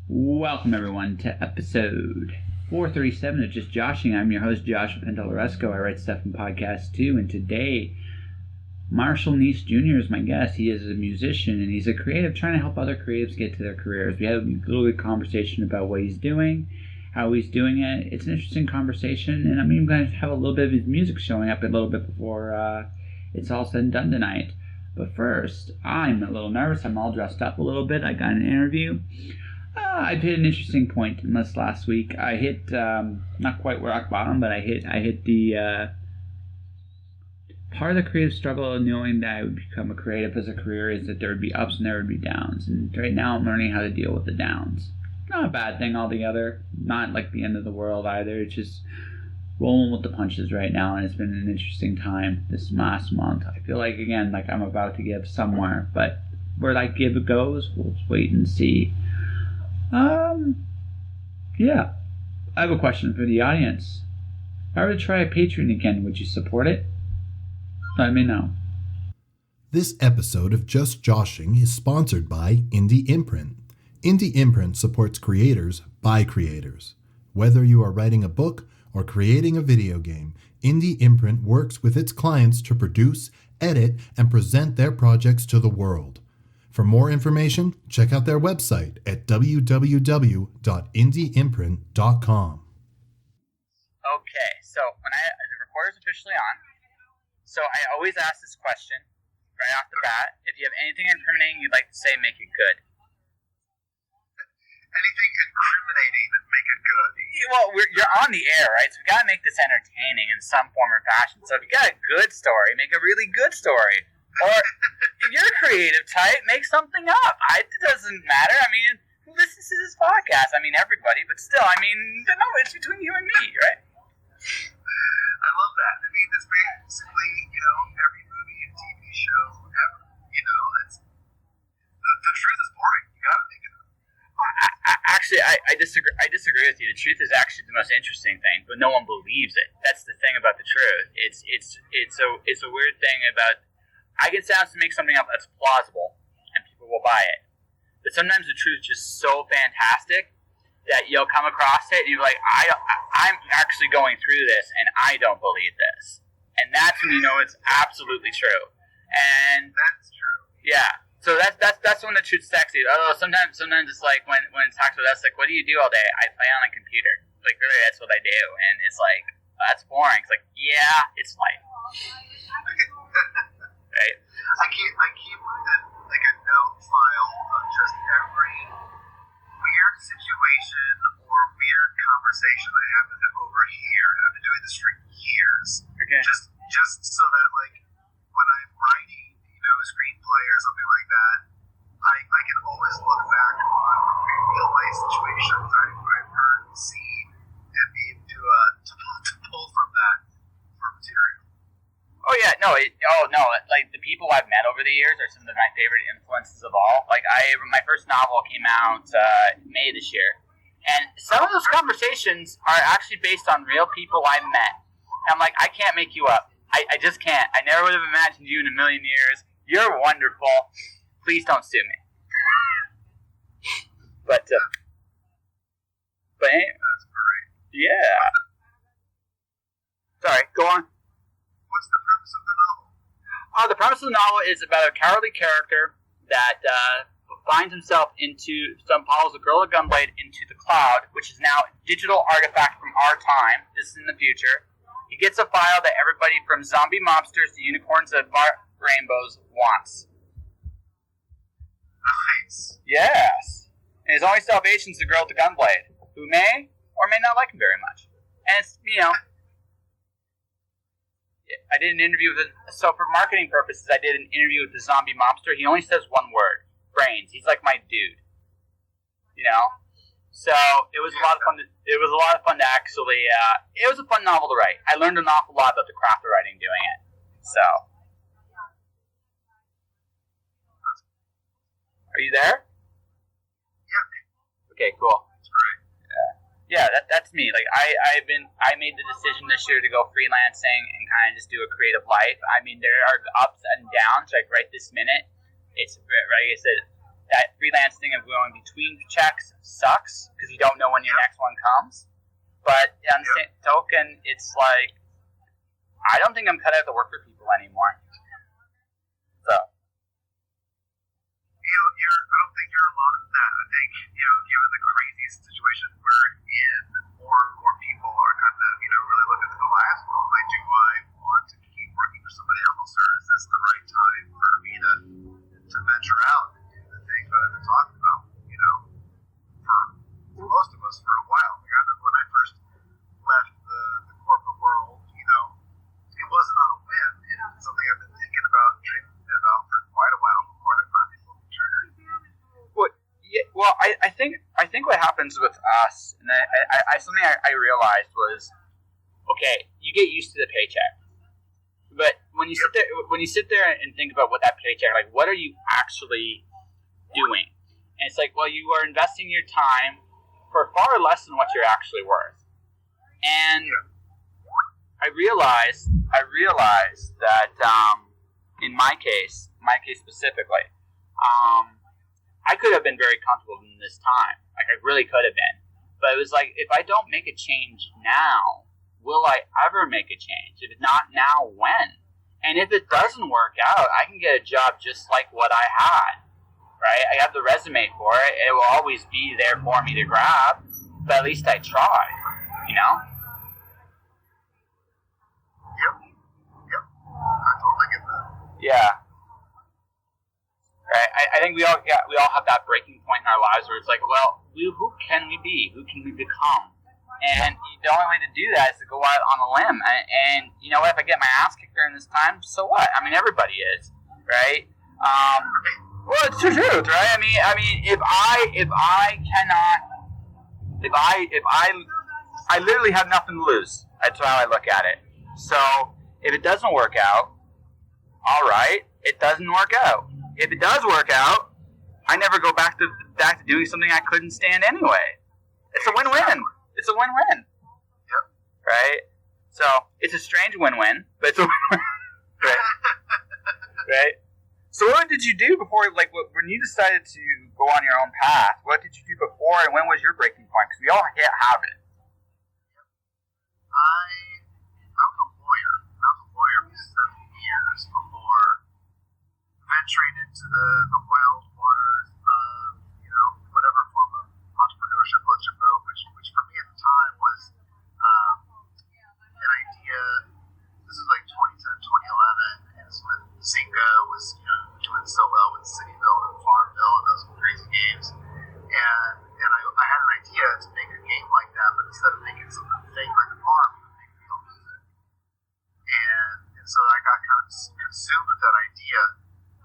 Welcome, everyone, to episode 437 of Just Joshing. I'm your host, Joshua Penteloresco. I write stuff and podcasts, too, and today, Seese Jr. is my guest. He is a musician, and he's a creative trying to help other creatives get to their careers. We had a little bit of conversation about what he's doing, how he's doing it. It's an interesting conversation, and I'm even going to have a little bit of his music showing up a little bit before it's all said and done tonight. But first, I'm a little nervous. I'm all dressed up a little bit. I got an interview. I hit an interesting point in this last week. I hit not quite rock bottom, but I hit the part of the creative struggle of knowing that I would become a creative as a career is that there would be ups and there would be downs. And right now I'm learning how to deal with the downs. Not a bad thing altogether. Not like the end of the world either. It's just rolling with the punches right now, and it's been an interesting time this last month. I feel like, again, like I'm about to give somewhere, but where that give goes, we'll just wait and see. Yeah. I have a question for the audience. If I were to try a Patreon again, would you support it? Let me know. This episode of Just Joshing is sponsored by Indie Imprint. Indie Imprint supports creators by creators. Whether you are writing a book or creating a video game, Indie Imprint works with its clients to produce, edit, and present their projects to the world. For more information, check out their website at www.indieimprint.com. Okay, so the recorder's officially on. So I always ask this question right off the bat. If you have anything incriminating you'd like to say, make it good. Anything incriminating, make it good. Well, you're on the air, right? So we got to make this entertaining in some form or fashion. So if you got a good story, make a really good story. Or if you're a creative type, make something up. It doesn't matter. I mean, who listens to this podcast? I mean, everybody, but still, I mean, no, it's between you and me, right? I love that. I mean, it's basically, every movie and TV show ever. It's the truth is boring. You got to make it up. Actually, I disagree. I disagree with you. The truth is actually the most interesting thing, but no one believes it. That's the thing about the truth. It's a weird thing about. I can sound to make something up that's plausible, and people will buy it. But sometimes the truth is just so fantastic that you'll come across it, and you're like, I'm actually going through this, and I don't believe this. And that's when you know it's absolutely true. And that's true. Yeah. So that's when the truth's sexy. Although sometimes it's like when it talks about us, like, what do you do all day? I play on a computer. Like, really, that's what I do. And it's like, that's boring. It's like, yeah, it's life. Right? I keep like a note file of just every weird situation or weird conversation I happen to overhear. I've been doing this for years. Okay. Just so that, like, when I'm writing, a screenplay or something like that, I can always look back on real life situations I've heard and seen and be able to pull from that for material. Oh yeah, no, like the people I've met over the years are some of my favorite influences of all. Like my first novel came out May this year, and some of those conversations are actually based on real people I met. And I'm like, I can't make you up. I just can't. I never would have imagined you in a million years. You're wonderful. Please don't sue me. But anyway, That's great. yeah. Sorry, go on. What's the premise of the novel? The premise of the novel is about a cowardly character that finds himself follows a girl at gunblade into the cloud, which is now a digital artifact from our time. This is in the future. He gets a file that everybody from zombie mobsters to unicorns and rainbows wants. Nice. Yes. And his only salvation is the girl at the gunblade, who may or may not like him very much. And it's, I did an interview with so for marketing purposes, I did an interview with the zombie mobster. He only says one word, brains. He's like my dude, So it was a lot of fun. It was a lot of fun to actually. It was a fun novel to write. I learned an awful lot about the craft of writing doing it. So, are you there? Yep. Okay, cool. That's great. Yeah, that's me. Like I made the decision this year to go freelancing and kind of just do a creative life. I mean, there are ups and downs. Like right this minute, it's like I said, that freelance thing of going between checks sucks because you don't know when your next one comes. But on the same token, it's like, I don't think I'm cut out to work for people anymore. So. I don't think you're alone in that. I think, given the crazy situation we're in, more and more people are kind of, really looking to the lives of, like, do I want to keep working for somebody else, or is this the right time for me to venture out and do the things that I've been talking about, for most of us for a while. Like, I remember when I first left the corporate world, it wasn't on a whim. It was something I've been thinking about, dreaming about for quite a while before I finally pulled the trigger. Well, I think what happens with us, and something I realized was, okay, you get used to the paycheck, but when you sit there and think about what that paycheck, like, what are you actually doing? And it's like, well, you are investing your time for far less than what you're actually worth. And I realized that in my case specifically, I could have been very comfortable in this time. Like, I really could have been. But it was like, if I don't make a change now, will I ever make a change? If not now, when? And if it doesn't work out, I can get a job just like what I had, right? I have the resume for it. It will always be there for me to grab, but at least I tried, Yep. I totally get that. Yeah. Right. I think we all have that breaking point in our lives where it's like, well, who can we be? Who can we become? And the only way to do that is to go out on a limb. And you know what? If I get my ass kicked during this time, so what? I mean, everybody is, right? Well, it's the truth, right? I mean, if I literally have nothing to lose. That's how I look at it. So if it doesn't work out, all right, it doesn't work out. If it does work out, I never go back to doing something I couldn't stand anyway. It's a win-win. It's a win-win. Yep. Right? So it's a strange win-win, but it's a win-win. Right? Right? So what did you do before, like, when you decided to go on your own path, what did you do before, and when was your breaking point? Because we all have it. I was a lawyer. I was a lawyer for 7 years before venturing into the wild waters of, whatever form of entrepreneurship floats your boat, which for me at the time was an idea. This is like 2010, 2011, and it's when Zynga was, doing so well with Cityville and Farmville and those crazy games. And I had an idea to make a game like that, but instead of making something fake like a farm, we would make real music. And so I got kind of consumed with that idea.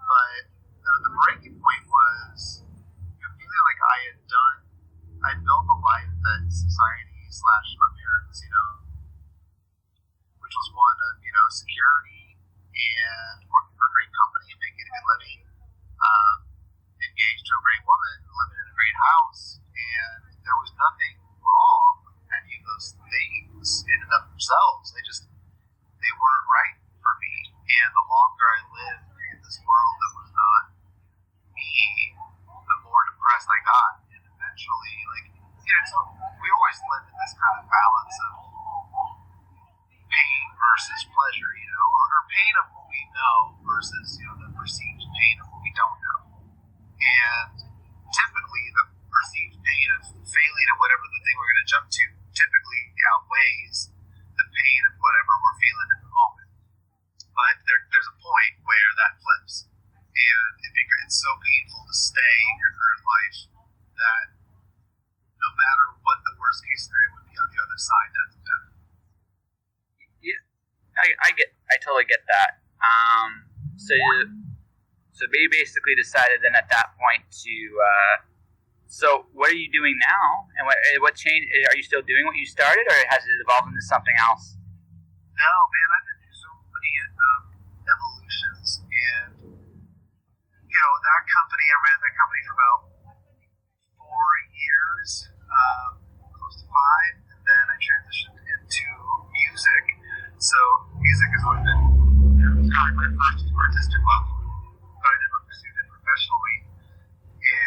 But the breaking point was feeling like I'd built a life that society / my parents, which was one of, security and working for a great company and making a good living, engaged to a great woman, living in a great house, and there was nothing wrong with any of those things in and of themselves. They weren't right for me. And the longer I lived in this world that was not me, the more depressed I got. And eventually, we always live in this kind of balance of pain versus pleasure, or pain of what we know versus, the perceived pain of what we don't know. And typically, the perceived pain of failing at whatever the thing we're going to jump to typically outweighs the pain of whatever we're feeling in the moment. But there's a point where that flips. And it's so painful to stay in your current life that no matter what the worst case scenario would be on the other side, that's better. Yeah, I totally get that. So we basically decided then at that point to. So what are you doing now? And what change? Are you still doing what you started, or has it evolved into something else? No, man, I've been through so many evolutions, and that company, I ran that company for about 4 years, close to 5, and then I transitioned into music. So music has always been kind of my first artistic love, but I never pursued it professionally. And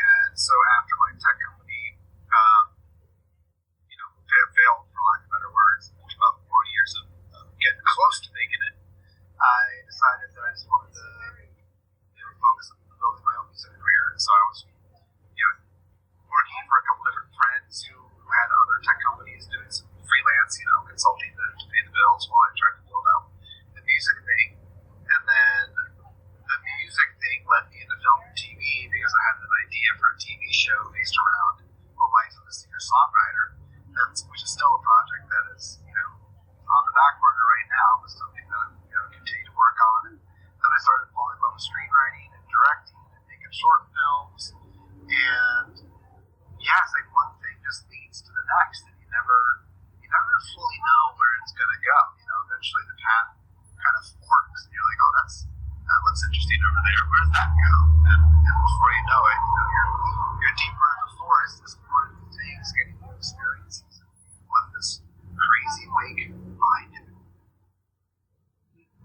show based around the life of a singer-songwriter, which is still a project that is, on the back burner right now, but something that I'm, continue to work on. And then I started falling in love with screenwriting and directing and making short films. And yeah, it's like one thing just leads to the next, and you never fully know where it's going to go. Eventually the path kind of forks, and you're like, oh, that looks interesting over there. Where does that go? And before you know it, you're deeper in the forest, exploring new things, getting new experiences, and you left this crazy wake behind you.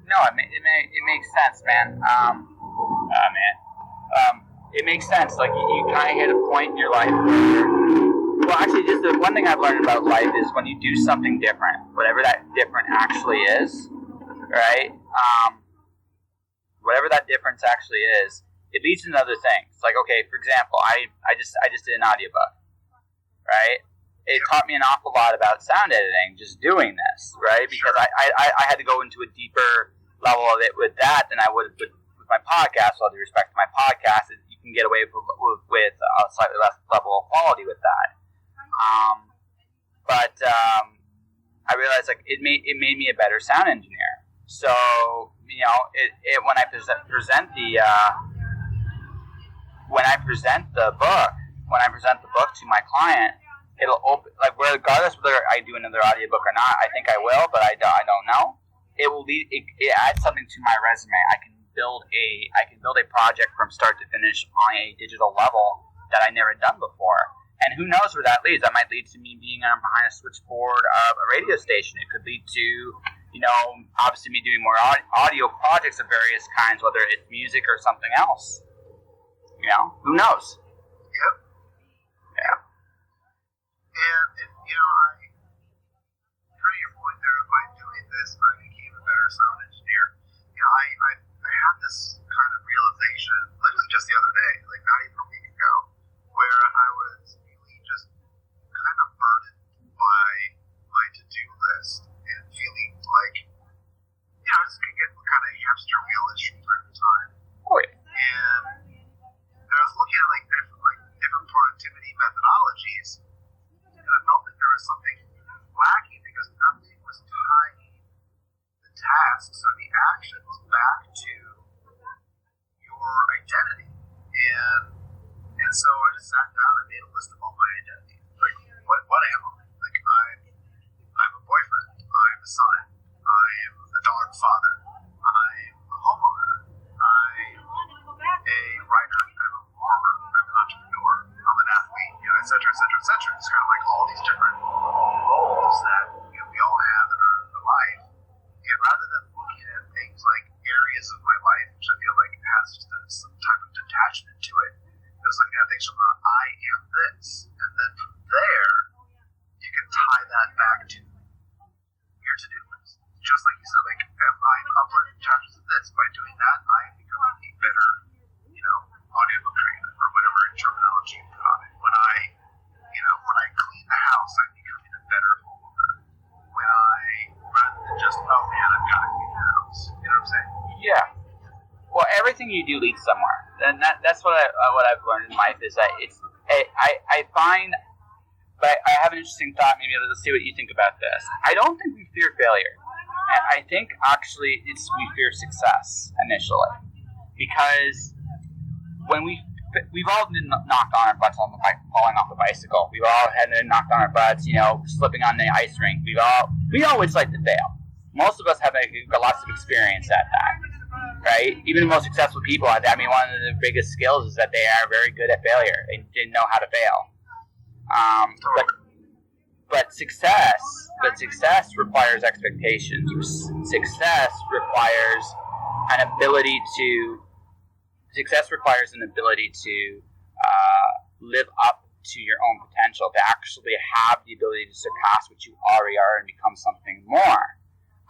No, it makes sense, man. It makes sense. Like you kind of hit a point in your life where well, actually, just the one thing I've learned about life is when you do something different, whatever that different actually is, right? Whatever that difference actually is, it leads to other things. Like, okay, for example, I just did an audiobook, right? It taught me an awful lot about sound editing, just doing this, right? Because I had to go into a deeper level of it with that than I would with my podcast. With all due respect to my podcast, you can get away with a slightly less level of quality with that. But I realized like it made me a better sound engineer. So when I present the book to my client, it'll open like regardless whether I do another audiobook or not. I think I will, but I don't know. It will lead. It adds something to my resume. I can build a project from start to finish on a digital level that I never done before. And who knows where that leads? That might lead to me being behind a switchboard of a radio station. It could lead to, obviously me doing more audio projects of various kinds, whether it's music or something else. Who knows? Yep. Yeah. And kind of your point there of by doing this, I became a better sound engineer. I had this kind of realization literally just the other day, like not even a week ago, where I was really just kind of burdened by my to-do list and feeling like, I just could get kind of hamster wheel-ish from time to time. Oh, yeah. And I was looking at different productivity methodologies, and I felt like there was something lacking because nothing was tying the tasks or the actions back to your identity. And so I just sat down and made a list of all my identities. Like, what am I? Like, I'm a boyfriend. I'm a son. I'm a dog father. I'm a homeowner. I'm a writer. I'm a performer. I'm an entrepreneur. I'm an athlete. Et cetera, et cetera, et cetera. It's kind of like all these different roles that we all have in our life. And rather than looking at things like areas of my life, which I feel like has just some type of detachment to it, I was looking at things from I am this. And then from there, you can tie that back to your to-do list. Just like you said, like, I'm uploading chapters of this. By doing that, I am becoming a better, audiobook creator, or whatever terminology you put on it. When I clean the house, I'm becoming a better homeowner. Rather than just, oh man, I've got to clean the house. You know what I'm saying? Yeah. Well, everything you do leads somewhere, and that's what I've learned in life is that I find. But I have an interesting thought. Maybe let's see what you think about this. I don't think we fear failure. I think actually we fear success initially, because when we've all been knocked on our butts on falling off the bicycle. We've all had been knocked on our butts, slipping on the ice rink. We always like to fail. Most of us have got lots of experience at that, right? Even the most successful people at that. I mean, one of the biggest skills is that they are very good at failure. They didn't know how to fail. But success requires expectations. Success requires an ability to live up to your own potential, to actually have the ability to surpass what you already are and become something more.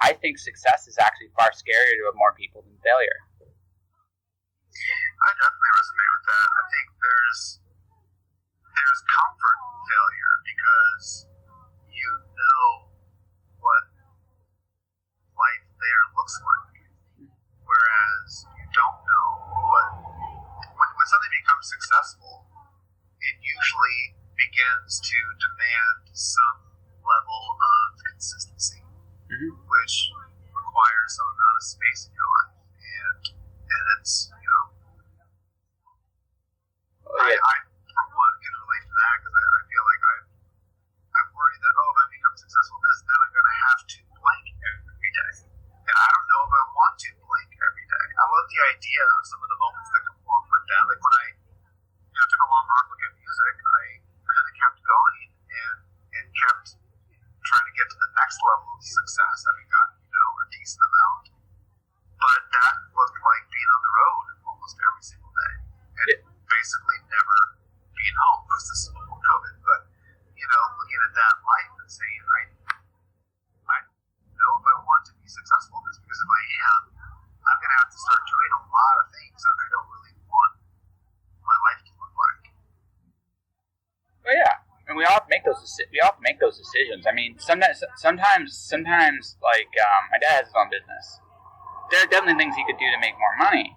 I think success is actually far scarier to more people than failure. I definitely resonate with that. I think there's comfort in failure because you know what life there looks like, whereas you don't know when something becomes successful, it begins to demand some level of consistency, which requires some amount of space in your life, and it's I for one can relate to that because I feel like I'm worried that if I become successful in this, then I'm going to have to blank every day, and I don't know if I want to blank every day. I love the idea of some of the moments that come along with that, like when I took a long hard look at music, I kind of kept going and kept trying to get to the next level of success, having gotten a decent amount, but that looked like being on the road almost every single day, and basically never being home because this is before COVID. But looking at that life and saying, I know if I want to be successful in this, because if I am, I'm going to have to start doing a lot of things that I don't really want my life to look like. Well, yeah, and we all have to make those. We all have to make those decisions. I mean, sometimes, like my dad has his own business. There are definitely things he could do to make more money,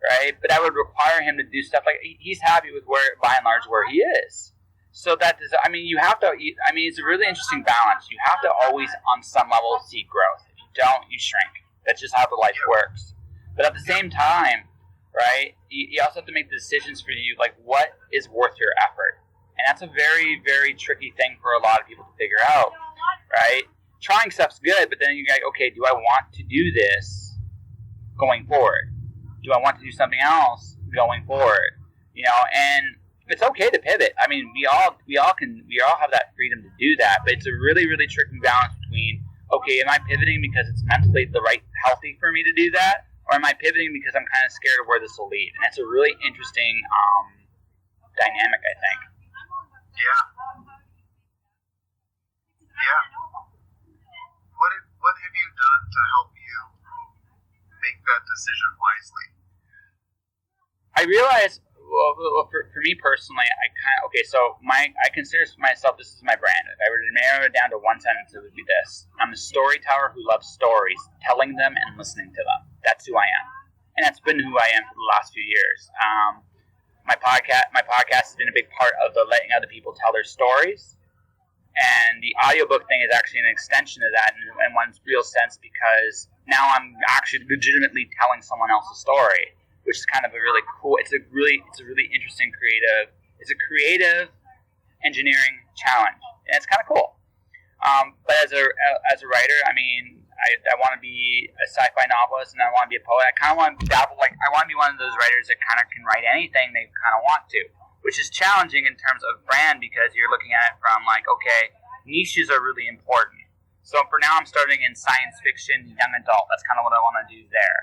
right? But that would require him to do stuff like he's happy with by and large, where he is. So that does. I mean, you have to. I mean, it's a really interesting balance. You have to always, on some level, seek growth. If you don't, you shrink. That's just how the life works. But at the same time, right? You also have to make the decisions for you, like what is worth your effort. And that's a very, very tricky thing for a lot of people to figure out, right? Trying stuff's good, but then you're like, okay, do I want to do this going forward? Do I want to do something else going forward? And it's okay to pivot. I mean, we all have that freedom to do that, but it's a really, really tricky balance between, okay, am I pivoting because it's mentally healthy for me to do that, or am I pivoting because I'm kind of scared of where this will lead? And it's a really interesting dynamic, I think. Yeah. What have you done to help you make that decision wisely? I realize, well, for me personally, I consider myself, this is my brand. If I were to narrow it down to one sentence, it would be this: I'm a storyteller who loves stories, telling them and listening to them. That's who I am, and that's been who I am for the last few years. My podcast has been a big part of the letting other people tell their stories. And the audiobook thing is actually an extension of that in one real sense, because now I'm actually legitimately telling someone else's story, which is kind of a really cool, it's a really interesting it's a creative engineering challenge. And it's kind of cool. But as a writer, I mean, I want to be a sci-fi novelist and I want to be a poet. I kind of want to dabble, I want to be one of those writers that kind of can write anything they kind of want to, which is challenging in terms of brand, because you're looking at it from okay, niches are really important. So for now, I'm starting in science fiction, young adult. That's kind of what I want to do there.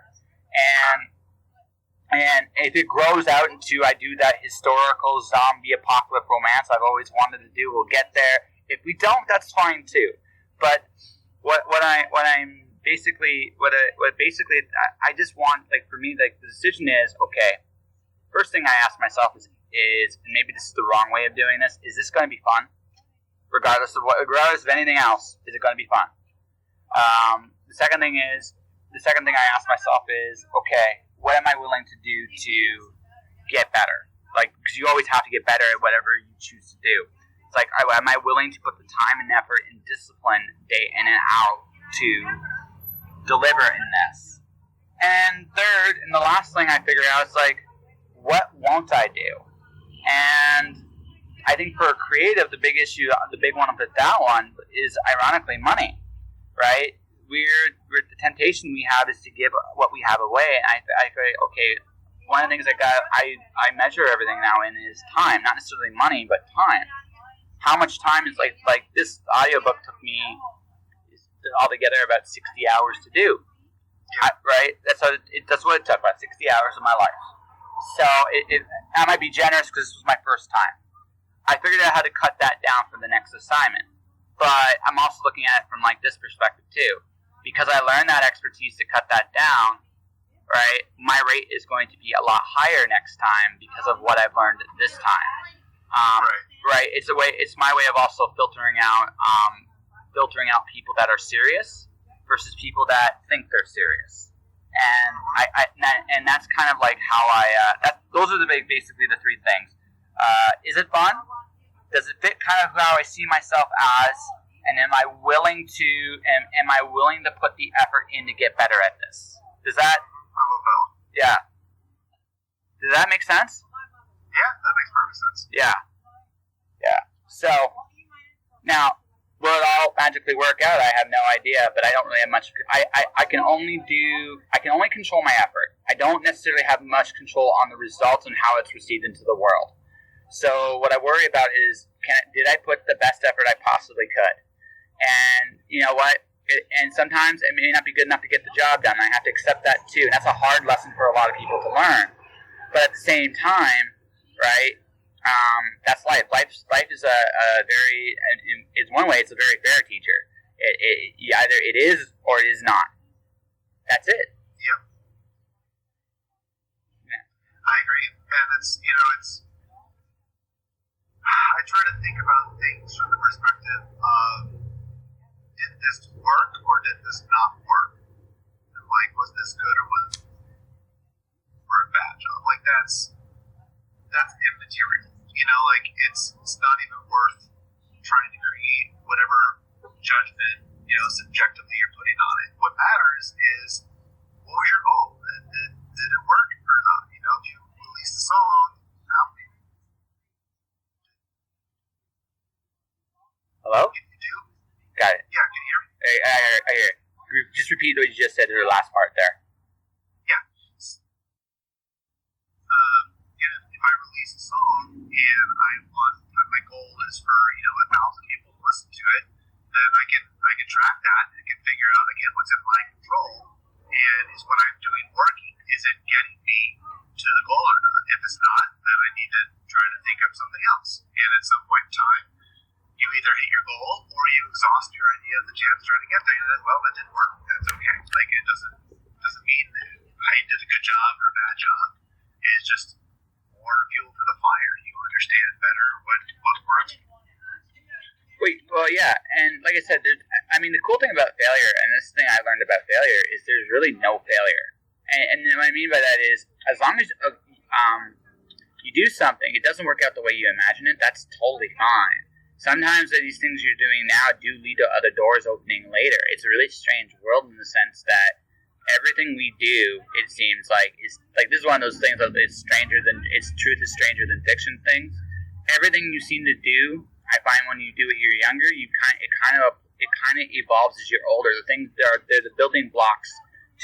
And if it grows out into I do that historical zombie apocalypse romance I've always wanted to do, we'll get there. If we don't, that's fine too. But I just want, for me, the decision is, okay, first thing I ask myself is, and maybe this is the wrong way of doing this, is this going to be fun? Regardless of anything else, is it going to be fun? The second thing I ask myself is, okay, what am I willing to do to get better? Because you always have to get better at whatever you choose to do. It's am I willing to put the time and effort and discipline day in and out to deliver in this? And third, and the last thing I figure out is what won't I do? And I think for a creative, the big one with that one is ironically money, right? The temptation we have is to give what we have away. And I feel okay, one of the things I measure everything now in is time, not necessarily money, but time. How much time is this audiobook took me altogether about 60 hours to do, right? That's what it took, about 60 hours of my life. So I might be generous because this was my first time. I figured out how to cut that down for the next assignment. But I'm also looking at it from this perspective too. Because I learned that expertise to cut that down, right, my rate is going to be a lot higher next time because of what I've learned this time. Right. It's my way of also filtering out people that are serious versus people that think they're serious. And that's kind of how those are basically the three things. Is it fun? Does it fit kind of how I see myself as? And am I willing to put the effort in to get better at this? Does that? I love that one. Yeah. Does that make sense? Yeah, that makes perfect sense. Yeah. So now, will it all magically work out? I have no idea, but I don't really have much. I can only control my effort. I don't necessarily have much control on the results and how it's received into the world. So what I worry about is, did I put the best effort I possibly could? And you know what? And sometimes it may not be good enough to get the job done. I have to accept that too. And that's a hard lesson for a lot of people to learn. But at the same time, right? That's life. Life is it's one way. It's a very fair teacher. Either it is or it is not. That's it. Yep. Yeah. I agree, and it's. I try to think about things from the perspective of, did this work or did this not work? And like, was this good or was it a bad job? Like that's immaterial. Like it's not even worth trying to create whatever judgment, subjectively you're putting on it. What matters is, what was your goal? Did it work or not? If you released a song, how many? Hello? If you do? Got it. Yeah, can you hear me? I hear it. Just repeat what you just said in the last part there. Yeah. If I release a song and my goal is for 1,000 people to listen to it, then I can track that and can figure out again what's in my control, and is what I'm doing working? Is it getting me to the goal or not? If it's not, then I need to try to think of something else. And at some point in time, you either hit your goal or you exhaust your idea of the chance to try to get there. And then, well, that didn't work. That's okay. Like it doesn't mean I did a good job or a bad job. It's just more fuel for the fire. You understand better what works. Well, yeah, and like I said, the cool thing about failure, and this thing I learned about failure, is there's really no failure. And what I mean by that is, as long as you do something, it doesn't work out the way you imagine it, that's totally fine. Sometimes these things you're doing now do lead to other doors opening later. It's a really strange world in the sense that everything we do, it seems like, is like, this is one of those things that truth is stranger than fiction things. Everything you seem to do, I find when you do it you're younger, it kind of evolves as you're older. The things they're the building blocks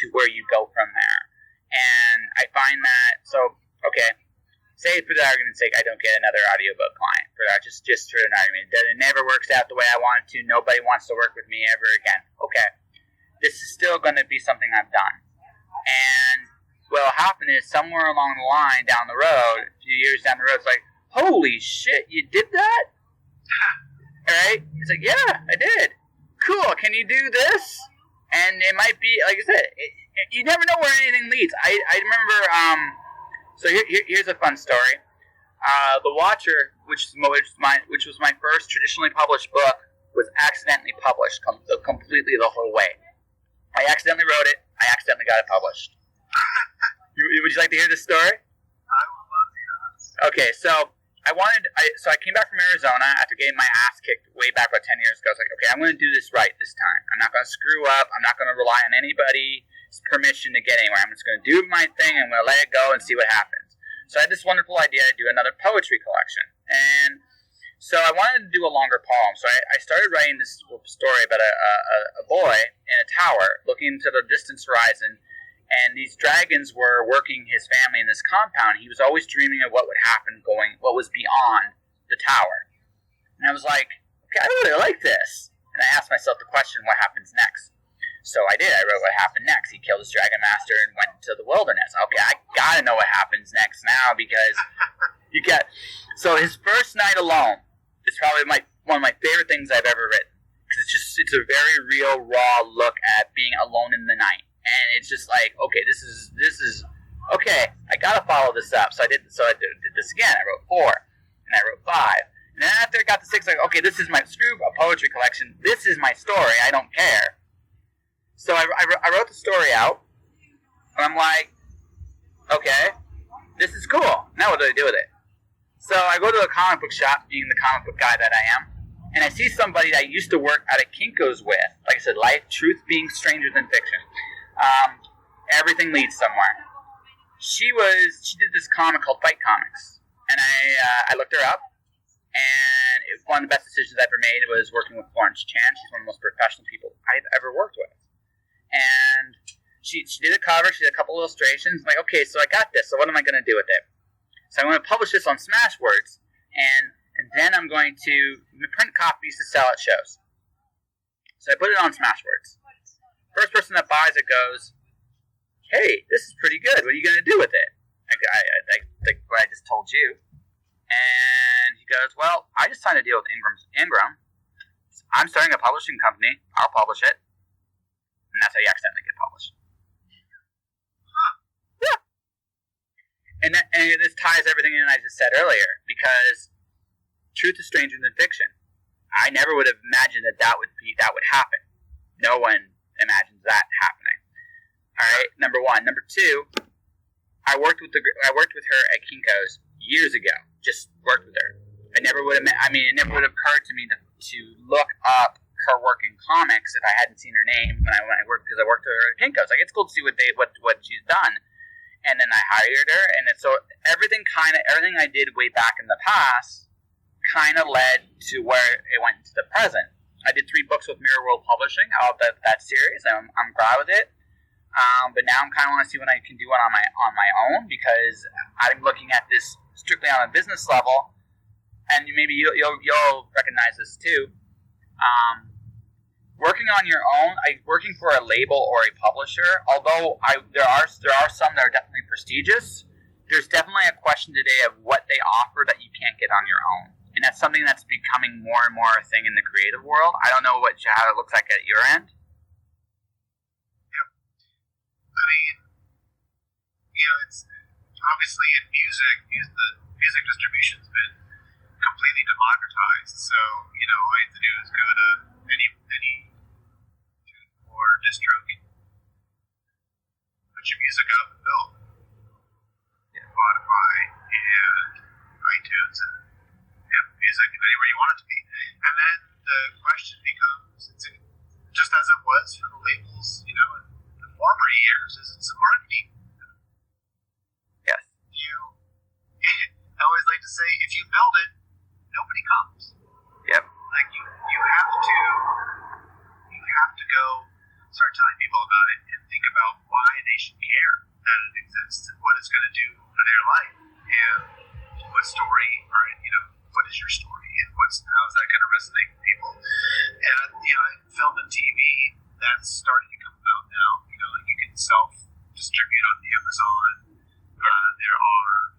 to where you go from there. And I find that, so okay, say for the argument's sake, I don't get another audiobook client for that, just for an argument. That it never works out the way I want it to. Nobody wants to work with me ever again. Okay, this is still going to be something I've done. And what'll happen is somewhere along the line down the road, a few years down the road, it's like, holy shit, you did that? Alright? It's like, yeah, I did. Cool, can you do this? And it might be, like I said, you never know where anything leads. I remember, so here's a fun story. The Watcher, which was my first traditionally published book, was accidentally published completely the whole way. I accidentally wrote it. I accidentally got it published. Would you like to hear this story? I would love to hear this. Okay, so I came back from Arizona after getting my ass kicked way back about 10 years ago. I was like, okay, I'm going to do this right this time. I'm not going to screw up. I'm not going to rely on anybody's permission to get anywhere. I'm just going to do my thing. I'm going to let it go and see what happens. So I had this wonderful idea to do another poetry collection. And so I wanted to do a longer poem. So I started writing this story about a boy in a tower looking to the distant horizon. And these dragons were working his family in this compound. He was always dreaming of what would happen what was beyond the tower. And I was like, okay, I really like this. And I asked myself the question, what happens next? So I did. I wrote what happened next. He killed his dragon master and went into the wilderness. Okay, I gotta know what happens next now because so his first night alone is probably one of my favorite things I've ever written. Because it's a very real, raw look at being alone in the night. And it's just like, okay, this is okay. I gotta follow this up. So I did this again. I wrote 4, and I wrote 5, and then after I got to 6, like, okay, this is my poetry collection. This is my story. I don't care. So I wrote the story out, and I'm like, okay, this is cool. Now what do I do with it? So I go to a comic book shop, being the comic book guy that I am, and I see somebody that I used to work at a Kinko's with. Like I said, life, truth being stranger than fiction. Everything leads somewhere. She did this comic called Fight Comics, and I looked her up, and one of the best decisions I ever made was working with Florence Chan. She's one of the most professional people I've ever worked with. And she did a cover, she did a couple illustrations. I'm like, okay, so I got this, so what am I going to do with it? So I'm going to publish this on Smashwords, and then I'm going to print copies to sell at shows. So I put it on Smashwords. First person that buys it goes, hey, this is pretty good. What are you going to do with it? Like what I just told you. And he goes, well, I just signed a deal with Ingram. I'm starting a publishing company. I'll publish it. And that's how you accidentally get published. Yeah. And this ties everything in I just said earlier, because truth is stranger than fiction. I never would have imagined that would happen. No one imagines that happening. All right, number one. Number two, I worked with her at Kinko's years ago. Just worked with her. It never would have occurred to me to look up her work in comics if I hadn't seen her name when I worked, because I worked with her at Kinko's. Like, it's cool to see what she's done. And then I hired her, and so everything I did way back in the past kind of led to where it went to the present. I did 3 books with Mirror World Publishing out of that series. I'm proud with it. But now I'm kind of want to see when I can do it on my own, because I'm looking at this strictly on a business level, and maybe you'll recognize this too. Working on your own, working for a label or a publisher, although there are some that are definitely prestigious, there's definitely a question today of what they offer that you can't get on your own. And that's something that's becoming more and more a thing in the creative world. I don't know how it looks like at your end. Yep. I mean, it's obviously in music, the music distribution's been completely democratized. So, all you have to do is go to any or distro, put your music out in the bill. Spotify and iTunes and Apple Music and anywhere you want it to be. And then the question becomes, just as it was for the labels, in the former years, is it's a marketing. Yes. I always like to say, if you build it, nobody comes. Yep. Like you have to go start telling people about it and think about why they should care that it exists and what it's going to do for their life, and what story, or what is your story, and how is that going to resonate with people. And film and TV, that's starting to come about now. Like you can self-distribute on Amazon. There are,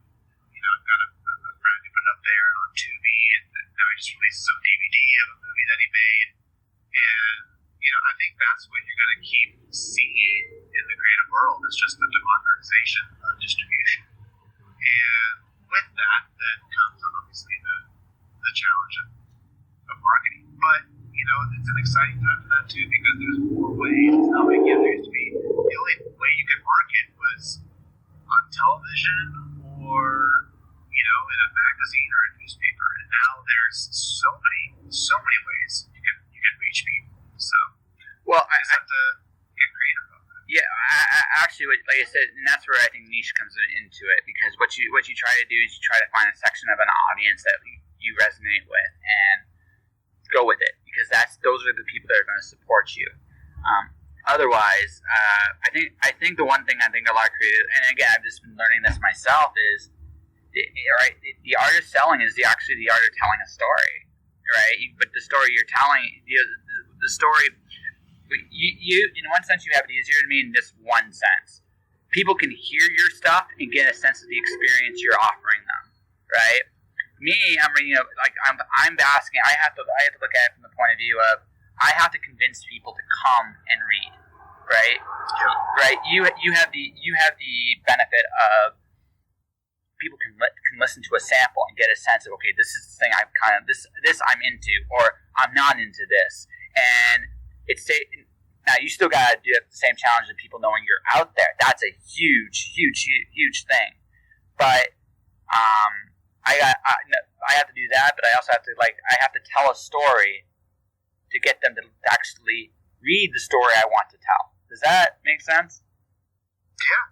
I've got a friend who put it up there on Tubi, and now he just released his own DVD of a movie that he made. And I think that's what you're going to keep seeing in the creative world, is just the democratization of distribution. And with that, then comes obviously the challenge of marketing. But, it's an exciting time for that too, because there's more ways. It's not like there used to be. The only way you could market was on television or, in a magazine or a newspaper. And now there's so many ways you can reach people. So, well, I just have to get creative about that. Yeah, actually, like I said, and that's where I think niche comes into it, because what you try to do is you try to find a section of an audience that you resonate with and go with it, because those are the people that are going to support you. Otherwise, I think the one thing I think a lot of creative, and again, I've just been learning this myself, is the art of selling is actually the art of telling a story, right? But the story you're telling, the story, you in one sense you have it easier to me in this one sense. People can hear your stuff and get a sense of the experience you're offering them, right? Me, I'm reading, I'm asking. I have to look at it from the point of view of I have to convince people to come and read, right? Yeah. Right. You have the benefit of people can listen to a sample and get a sense of, okay, this is the thing this I'm into, or I'm not into this, and now you still gotta do the same challenge of people knowing you're out there. That's a huge thing, but I have to do that, but I also have to tell a story to get them to actually read the story I want to tell. Does that make sense? Yeah,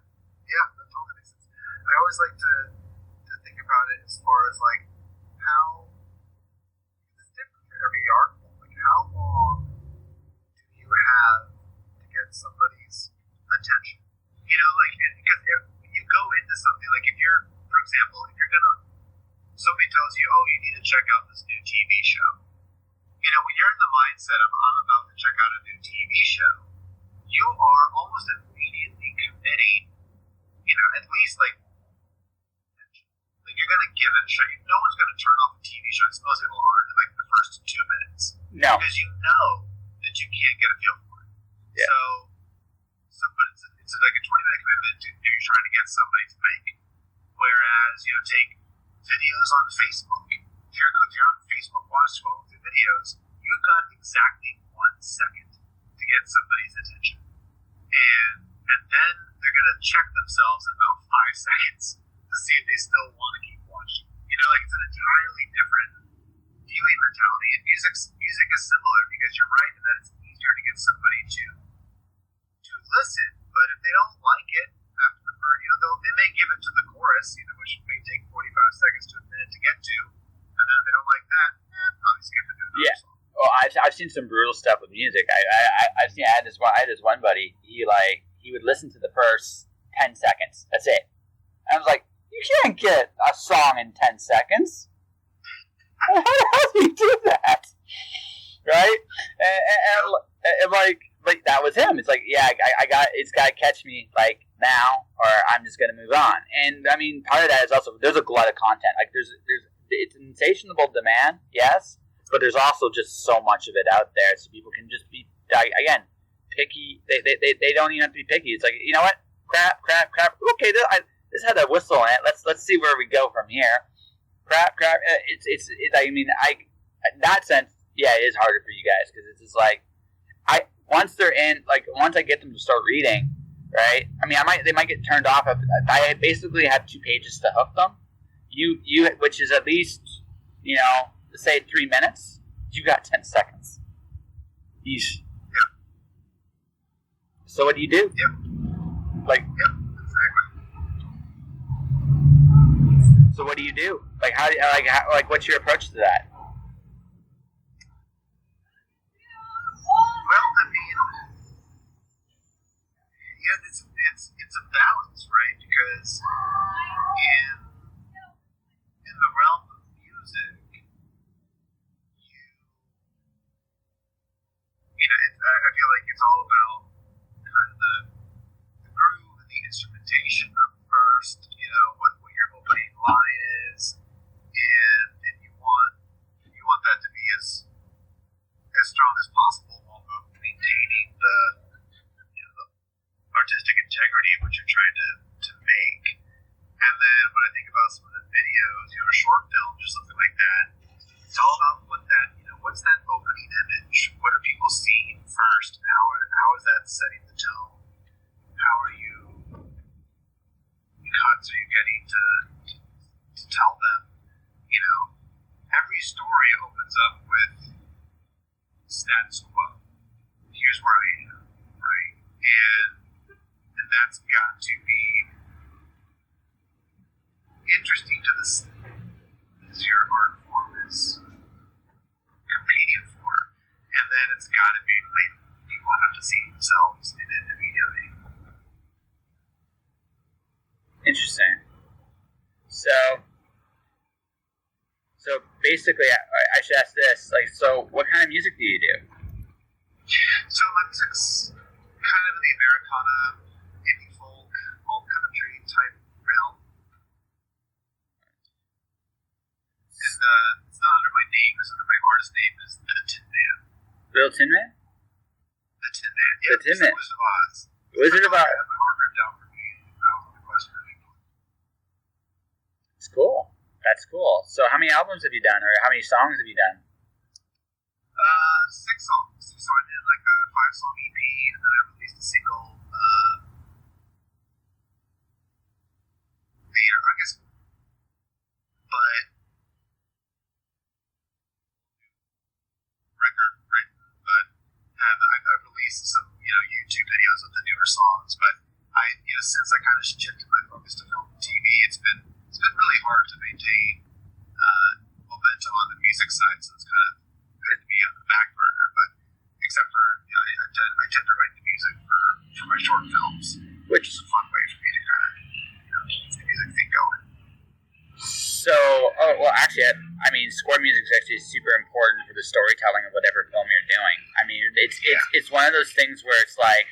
that totally makes sense. I always like to think about it as far as like how it's different for every article. Like how long do you have to get somebody's attention? You know, like because if you go into something like if you're, for example, if you're gonna somebody tells you, oh, you need to check out this new TV show. You know, when you're in the mindset of I'm about to check out a new TV show, you are almost immediately committing, you know, at least like you're going to give it a shot. No one's going to turn off a TV show. Most people aren't in like the first 2 minutes. No. Because you know that you can't get a feel for it. Yeah. But it's like a 20-minute commitment if you're trying to get somebody to make. Whereas, you know, take videos on Facebook. If you're on Facebook, scrolling through videos, you've got exactly 1 second to get somebody's attention. And then they're going to check themselves in about 5 seconds to see if they still want to keep watching. You know, like it's an entirely different viewing mentality. And music is similar because you're right in that it's easier to get somebody to listen, but if they don't like it after the first, you know, they may give it to the chorus, you know, which may take 45 seconds to a minute to get to, and then if they don't like that, probably skip it to another song. Well, I've seen some brutal stuff with music. I had this one buddy. He would listen to the first 10 seconds. That's it. And I was like, you can't get a song in 10 seconds. How do you do that? Right? And like that was him. It's like, yeah, it's got to catch me like now, or I'm just gonna move on. And I mean, part of that is also there's a glut of content. Like it's an insatiable demand, yes, but there's also just so much of it out there, so people can just be again picky. They don't even have to be picky. It's like, you know what, crap. Okay, this had a whistle in it. Let's see where we go from here. Crap. It's I mean, in that sense, yeah, it is harder for you guys because it's just like once they're in, like once I get them to start reading, right? I mean, they might get turned off. I basically have 2 pages to hook them. You which is at least, you know, say 3 minutes. You got 10 seconds. Yeesh. Yep. So what do you do? Yep. Like. Yep. Exactly. So what do you do? Like like what's your approach to that? Well, I mean, yeah, it's a balance, right? Because in the realm of music, you know, I feel like it's all about kind of the groove and the instrumentation up first. You know, what your opening line is, and you want that to be as strong as possible while maintaining the artistic integrity of what you're trying to make. And then when I think about some of the videos, you know, short films or something like that, it's all about what's that opening image? What are people seeing first? How is that setting the tone? How are cuts are you getting to tell them, you know, every story opens up with status quo. Here's where I am, right? And that's got to be interesting to this your art form is competing for. And then it's got to be like people have to see themselves in it immediately. Interesting. So basically, I should ask this: like, so what kind of music do you do? So my music's kind of in the Americana, indie folk, alt country type realm. And it's not under my name; it's under my artist name. Is the Tin Man. Little Tin Man. The Tin Man. Yeah, the Tin Man. Wizard of Oz. Wizard of Oz. I had my heart ripped out for me. I was on the quest for it. It's cool. That's cool. So how many albums have you done, or how many songs have you done? 6 songs. So I did like a 5-song EP, and then I released a single. but record written, but I've released some YouTube videos of the newer songs. But since I kind of shifted my focus to film and TV, it's been really hard to maintain momentum on the music side. So it's kind of good to be on the back burner. But except for I tend to write the music for my short films, which is a fun way for me to kind of keep the music thing going. So, actually, I mean, score music is actually super important for the storytelling of whatever film you're doing. I mean, it's one of those things where it's like,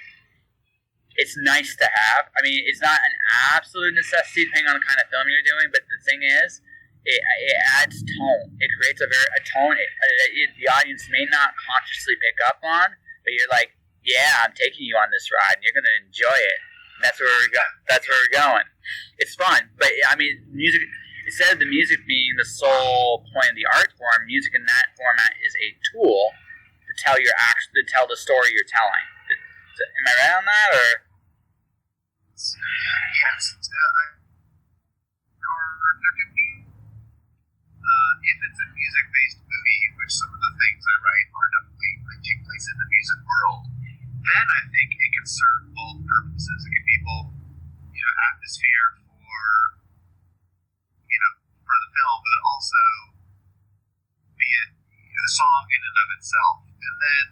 it's nice to have. I mean, it's not an absolute necessity depending on the kind of film you're doing, but the thing is, it adds tone. It creates a tone the audience may not consciously pick up on, but you're like, yeah, I'm taking you on this ride, and you're going to enjoy it. And that's where we're going. It's fun, but I mean, music. Instead of the music being the sole point of the art form, music in that format is a tool to tell the story you're telling. Am I right on that, or? Yes. There can be, if it's a music-based movie, which some of the things I write are definitely take place in the music world, then I think it can serve both purposes. It can be both, atmosphere for the film, but also be it a song in and of itself. And then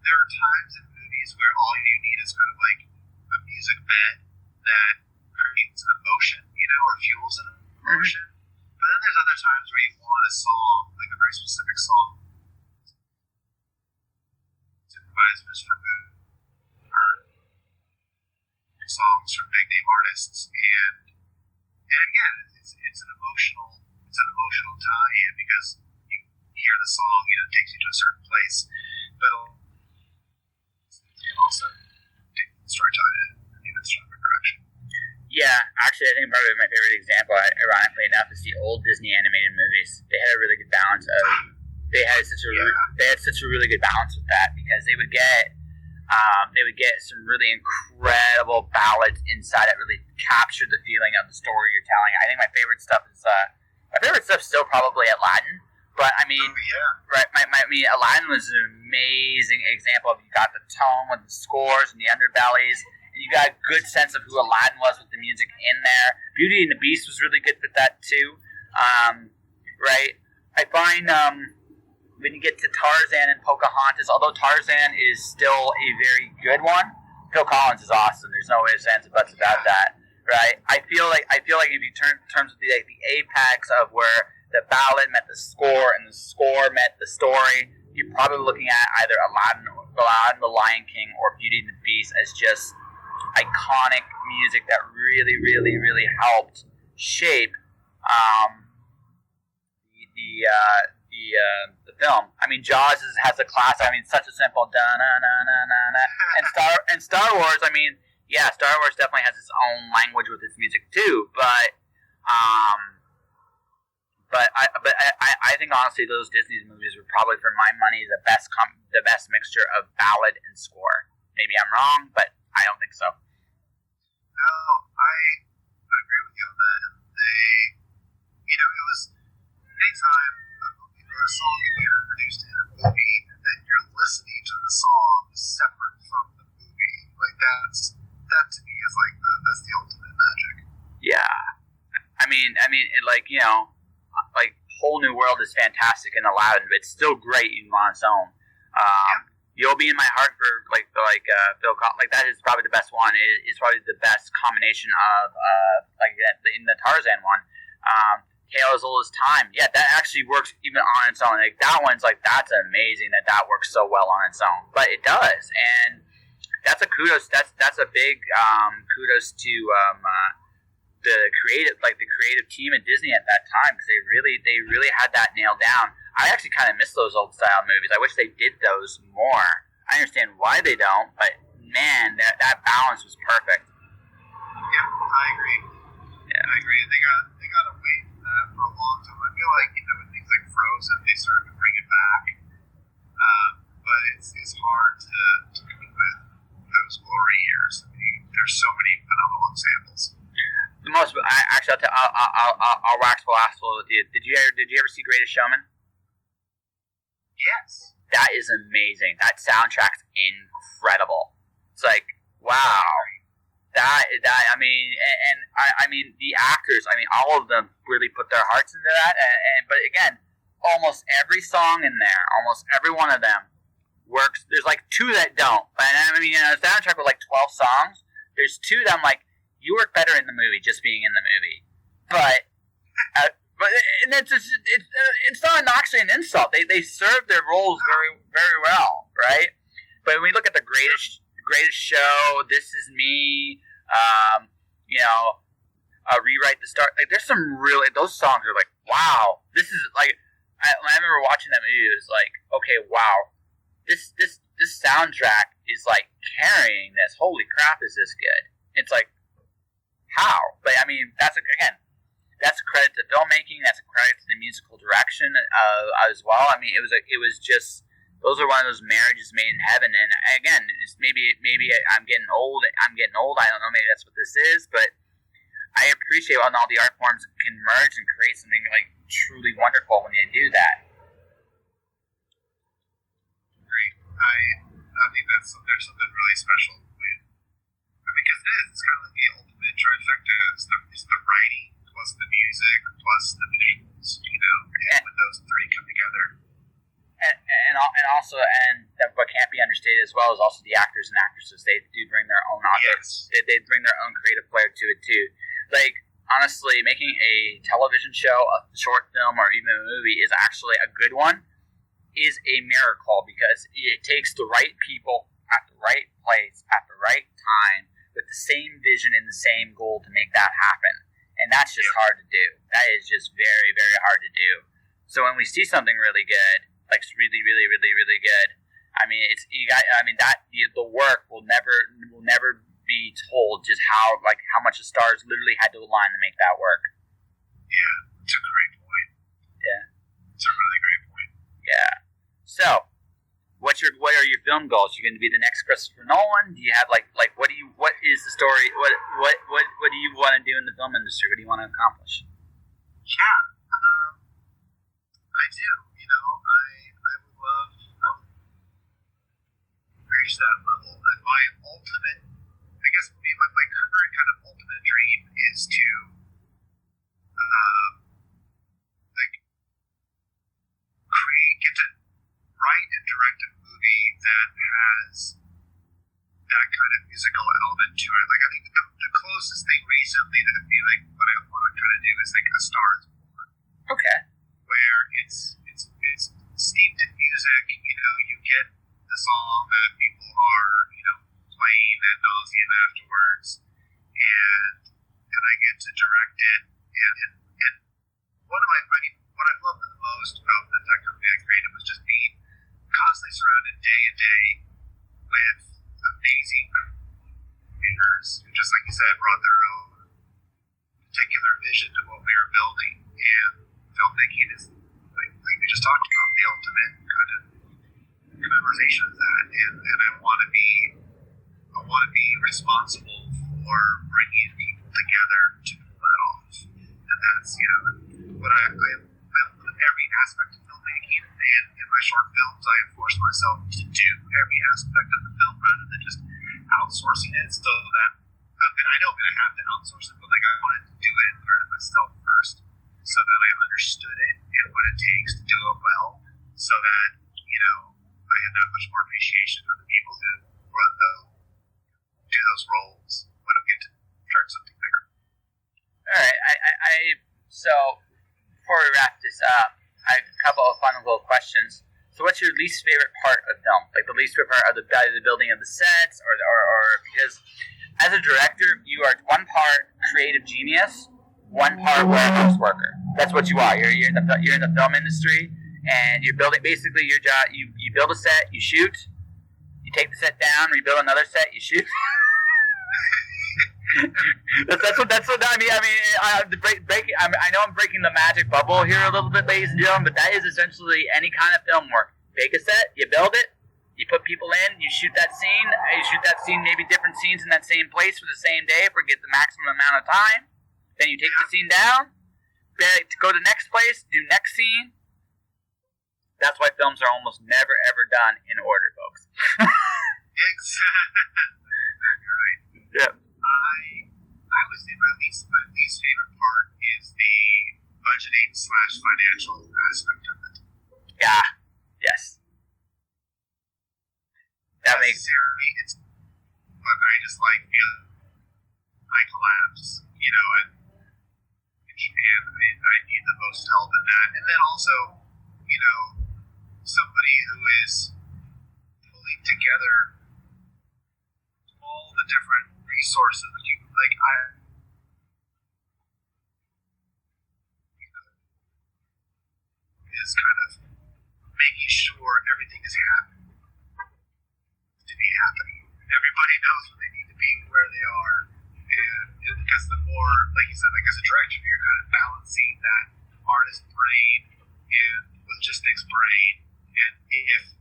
there are times in movies where all you need is kind of like a music bed that creates an emotion, or fuels an emotion. But then there's other times where you want a song, like a very specific song, supervisors for mood, or songs from big name artists, and again, it's an emotional tie-in because you hear the song, it takes you to a certain place, but also take the storytelling in an even stronger direction. Yeah, actually, I think probably my favorite example, ironically enough, is the old Disney animated movies. They had a really good balance of. They had such a really good balance with that because they would get some really incredible ballads inside that really captured the feeling of the story you're telling. I think my favorite stuff is still probably Aladdin. But I mean, right? Aladdin was an amazing example of you got the tone with the scores and the underbellies, and you got a good sense of who Aladdin was with the music in there. Beauty and the Beast was really good for that too, right? I find when you get to Tarzan and Pocahontas, although Tarzan is still a very good one, Phil Collins is awesome. There's no ifs, ands, or buts about that, right? I feel like if you turn in terms of the apex of where the ballad met the score and the score met the story, you're probably looking at either Aladdin, The Lion King, or Beauty and the Beast as just iconic music that really, really, really helped shape the film. I mean, Jaws has a class. I mean, such a simple da na na na na na. And Star Wars. I mean, yeah, Star Wars definitely has its own language with its music too. But I think honestly, those Disney movies were probably, for my money, the best mixture of ballad and score. Maybe I'm wrong, but I don't think so. No, I would agree with you on that. It was anytime a song can be introduced in a movie, and then you're listening to the song separate from the movie. Like that to me is like that's the ultimate magic. Yeah, I mean, Whole New World is fantastic in Aladdin, but it's still great even on its own. You'll Be in My Heart for Phil Collins, that is probably the best one. It's probably the best combination of in the Tarzan one. Tale as Old as Time. Yeah, that actually works even on its own. Like that one's that's amazing that works so well on its own. But it does, and that's a kudos. That's a big kudos to the creative team at Disney at that time, because they really had that nailed down. I actually kind of miss those old style movies. I wish they did those more. I understand why they don't, but man, that balance was perfect. Yeah, I agree. Yeah, I agree. They got away from that for a long time. I feel like with things like Frozen, they started to bring it back, but it's hard to compete with those glory years. I mean, there's so many phenomenal examples. The most, I'll wax powerful with you. Did you ever see Greatest Showman? Yes. That is amazing. That soundtrack's incredible. It's like, wow. I mean the actors, I mean all of them really put their hearts into that, but again, almost every song in there, almost every one of them works. There's like two that don't, but I mean, a soundtrack with like 12 songs, there's two that I'm like, you work better in the movie just being in the movie, but and it's not actually an insult. They serve their roles very, very well, right? But when we look at the greatest show, This Is Me, Rewrite the Star. Like, there's some really, those songs are like, wow, this is like. When I remember watching that movie, it was like, okay, wow, this soundtrack is like carrying this. Holy crap, is this good? It's like, how? But I mean, that's a credit to filmmaking. That's a credit to the musical direction as well. I mean, it was just. Those are one of those marriages made in heaven. And again, it's maybe I'm getting old. I don't know. Maybe that's what this is. But I appreciate when all the art forms can merge and create something like truly wonderful when you do that. Great. I think there's something really special because it is. It's kind of like the ultimate trifecta. It's the writing plus the music plus the visuals. And when those three come together. What can't be understated as well is also the actors and actresses. They do bring their own they bring their own creative flair to it too. Like, honestly, making a television show, a short film, or even a movie is actually a good one is a miracle because it takes the right people at the right place at the right time with the same vision and the same goal to make that happen. And that's just hard to do. That is just very, very hard to do. So when we see something really good, like really, really, really, really good, I mean, the work will never be told just how much the stars literally had to align to make that work. Yeah, it's a great point. Yeah, it's a really great point. Yeah. So, what are your film goals? You're going to be the next Christopher Nolan? Do you have what is the story? What do you want to do in the film industry? What do you want to accomplish? Yeah, I do. I would love to reach that level. And my ultimate, I guess, my current kind of ultimate dream is to, get to write and direct a movie that has that kind of musical element to it. Like, I think the closest thing recently that I feel like what I want to kind of do is like A Star Is Born. Okay. Where it's steeped in music. You get the song that people are playing ad nauseum afterwards, and I get to direct it. And what I loved the most about that company I created was just being constantly surrounded day and day with amazing creators who, just like you said, brought their own particular vision to what we were building. And filmmaking is, like we just talked about, the ultimate kind of commemorization of that. And I want to be responsible for bringing people together to pull that off. And that's what I love every aspect of filmmaking. And in my short films, I have forced myself to do every aspect of the film rather than just outsourcing it. So that I know I'm going to have to outsource it, but I wanted to do it and learn it myself first, so that I understood it and what it takes to do it well, so that I had that much more appreciation for the people who do those roles when I get to start something bigger. All right. So before we wrap this up, I have a couple of final little questions. So what's your least favorite part of film? Like the least favorite part of the building of the sets, or because as a director, you are one part creative genius, one part warehouse worker. That's what you are. You're in the film industry, and you're building. Basically, your job. You build a set, you shoot, you take the set down, rebuild another set, you shoot. That's what I mean. I know I'm breaking the magic bubble here a little bit, ladies and gentlemen, but that is essentially any kind of film work. Take a set, you build it, you put people in, you shoot that scene. You shoot that scene, maybe different scenes in that same place for the same day if we get the maximum amount of time. Then you take the scene down, go to the next place, do next scene. That's why films are almost never ever done in order, folks. Exactly. You're right. Yeah. I would say my least favorite part is the budgeting / financial aspect of it. Yeah. Yes. That makes Necessarily, but I just feel I collapse, and I need the most help in that. And then also, somebody who is pulling together all the different resources that is kind of making sure everything is happening to be happening. Everybody knows where they need to be, where they are, and because the more, like you said, as a director, you're kind of balancing that artist brain and logistics brain, and if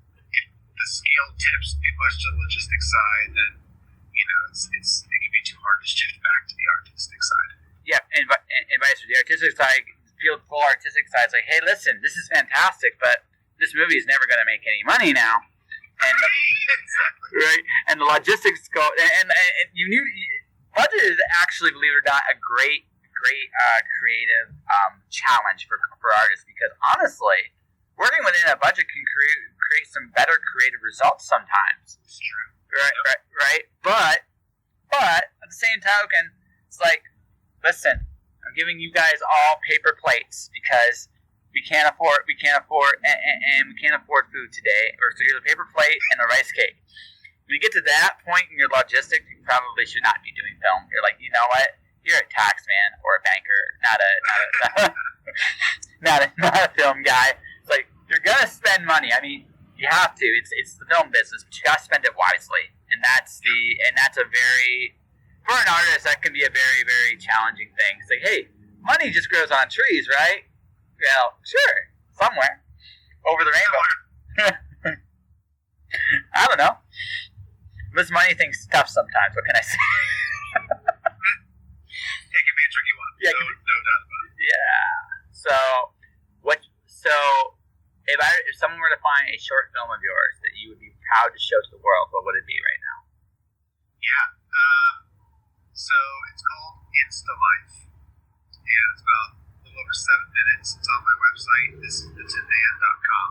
the scale tips too much to the logistics side, then it can be too hard to shift back to the artistic side. Yeah, and vice versa. The artistic side, full artistic side is like, hey, listen, this is fantastic, but this movie is never going to make any money now. And exactly. Right, and the logistics go, and you knew budget is actually, believe it or not, a great creative challenge for artists, because honestly, working within a budget can create some better creative results sometimes. It's true. Right. But at the same token, it's like, listen, I'm giving you guys all paper plates because we can't afford and we can't afford food today. Or so here's a paper plate and a rice cake. When you get to that point in your logistics, you probably should not be doing film. You're like, you know what? You're a tax man or a banker, not a film guy. It's like, you're gonna spend money. I mean, you have to. It's the film business, but you gotta spend it wisely. And that's a very, for an artist, that can be a very, very challenging thing. It's like, hey, money just grows on trees, right? Well, sure, somewhere over the rainbow. I don't know. This money thing's tough sometimes. What can I say? It can be a tricky one. Yeah, no doubt about it. Yeah. So if someone were to find a short film of yours that you would be proud to show to the world, what would it be right now? Yeah. So it's called Insta Life, and it's about a little over 7 minutes. It's on my website, thisisthethinman.com,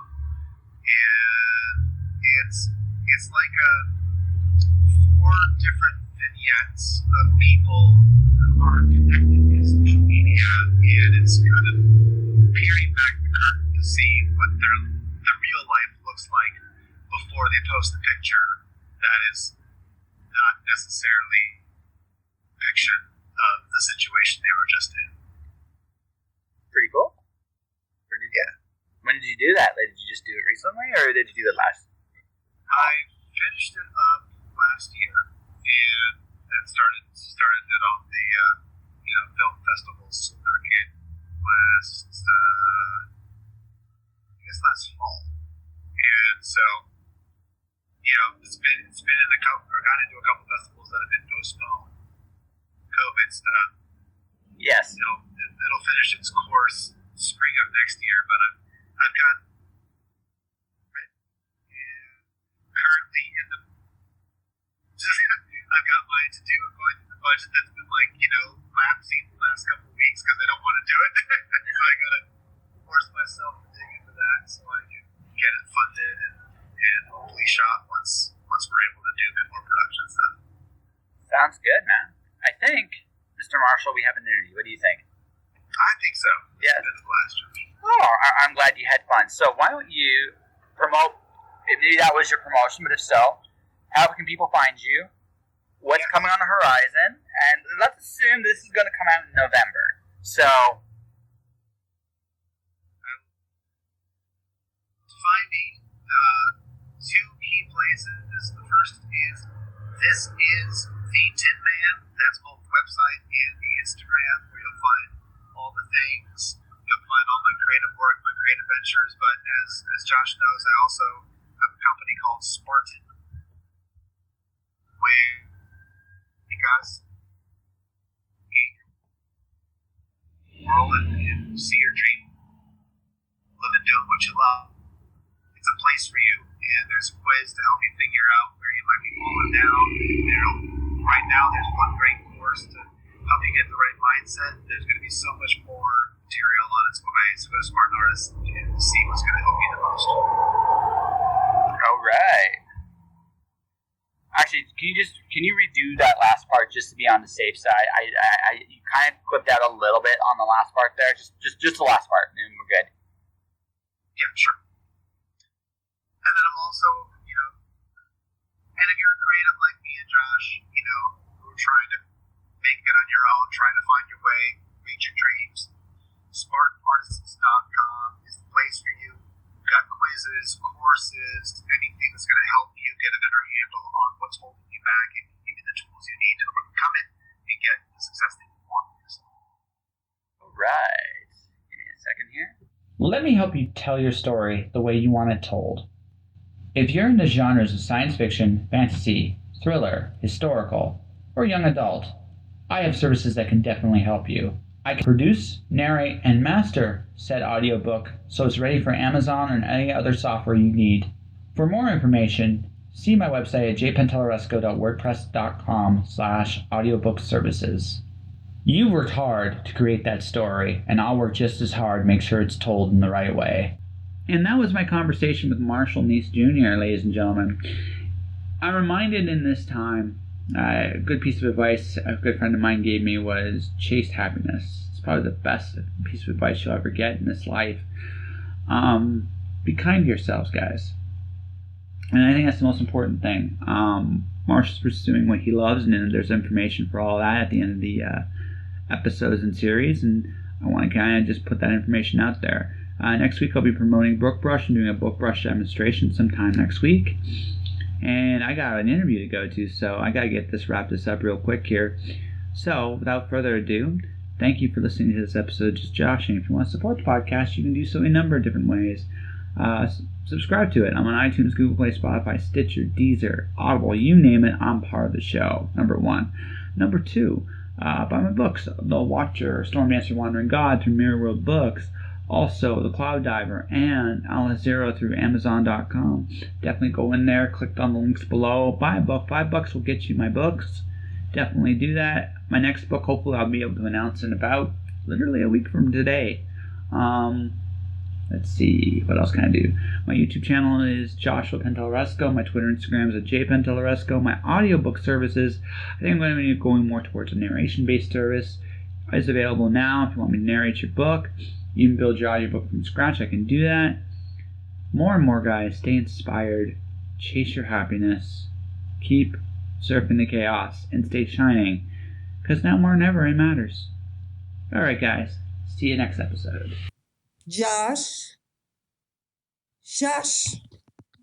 and it's like 4 different vignettes of people who are connected via social media, and it's kind of peering back the curtain to see what the real life looks like before they post the picture that is not necessarily fiction of the situation they were just in. Pretty cool. Yeah. When did you do that? Like, did you just do it recently, or did you do it last? I finished it up last year, and then started it on the film festival circuit last fall, and so it's been in got into a couple festivals that have been postponed. COVID stuff. Yes. It'll finish its course spring of next year, but I've got currently in the I've got mine to do according to the budget that's been lapsing the last couple of weeks because I don't want to do it. So I gotta force myself to dig into that so I can get it funded and hopefully shot once we're able to do a bit more production stuff. Sounds good, man. I think, Mr. Marshall, we have an interview. What do you think? I think so. Yeah. It's been a blast for me. Oh, I'm glad you had fun. So why don't you promote, maybe that was your promotion, but if so, how can people find you? What's coming on the horizon? And let's assume this is going to come out in November. So, find me 2 key places. The first is This Is the Tin Man. That's both the website and the Instagram, where you'll find all the things. You'll find all my creative work, my creative ventures. But as Josh knows, I also have a company called Spartan, where you guys world and see your dream, living doing what you love. It's a place for you, and there's a quiz to help you figure out where you might be falling down. Right now, there's one great course to help you get the right mindset. There's going to be so much more material on its way, so go to Spartan Artist and see what's going to help you the most. All right. Actually, can you redo that last part just to be on the safe side? You kind of clipped out a little bit on the last part there. Just the last part, and we're good. Yeah, sure. And then I'm also, and if you're a creative like me and Josh, who are trying to make it on your own, trying to find your way, reach your dreams, SpartanArtists.com is the place for you. We've got quizzes, courses, anything that's going to help you get a better handle on what's holding you back and give you the tools you need to overcome it and get the success that you want for yourself. All right. Give me a second here. Let me help you tell your story the way you want it told. If you're in the genres of science fiction, fantasy, thriller, historical, or young adult, I have services that can definitely help you. I can produce, narrate, and master said audiobook so it's ready for Amazon and any other software you need. For more information, see my website at jpenteloresco.wordpress.com/audiobook services. You worked hard to create that story, and I'll work just as hard to make sure it's told in the right way. And that was my conversation with Marshall Seese Jr., ladies and gentlemen. I'm reminded in this time, a good piece of advice a good friend of mine gave me was chase happiness. It's probably the best piece of advice you'll ever get in this life. Be kind to yourselves, guys. And I think that's the most important thing. Marshall's pursuing what he loves, and there's information for all that at the end of the episodes and series, and I want to kind of just put that information out there. Next week I'll be promoting Bookbrush and doing a Bookbrush demonstration sometime next week. And I got an interview to go to, so I got to wrap this up real quick here. So, without further ado, thank you for listening to this episode of Just Joshing. If you want to support the podcast, you can do so in a number of different ways. Subscribe to it. I'm on iTunes, Google Play, Spotify, Stitcher, Deezer, Audible, you name it, I'm part of the show, number one. Number two, buy my books, The Watcher, Storm Dancer, Wandering God through Mirror World Books. Also, The Cloud Diver and Alice Zero through Amazon.com. Definitely go in there, click on the links below, buy a book. $5 will get you my books. Definitely do that. My next book, hopefully I'll be able to announce in about literally a week from today. Let's see, what else can I do? My YouTube channel is Joshua Penteloresco. My Twitter and Instagram is at jpenteloresco. My audiobook services, I think I'm going to be going more towards a narration-based service. It's available now if you want me to narrate your book. You can build your audiobook from scratch. I can do that. More and more, guys, stay inspired. Chase your happiness. Keep surfing the chaos and stay shining. Because now more than ever, it matters. Alright, guys. See you next episode. Josh.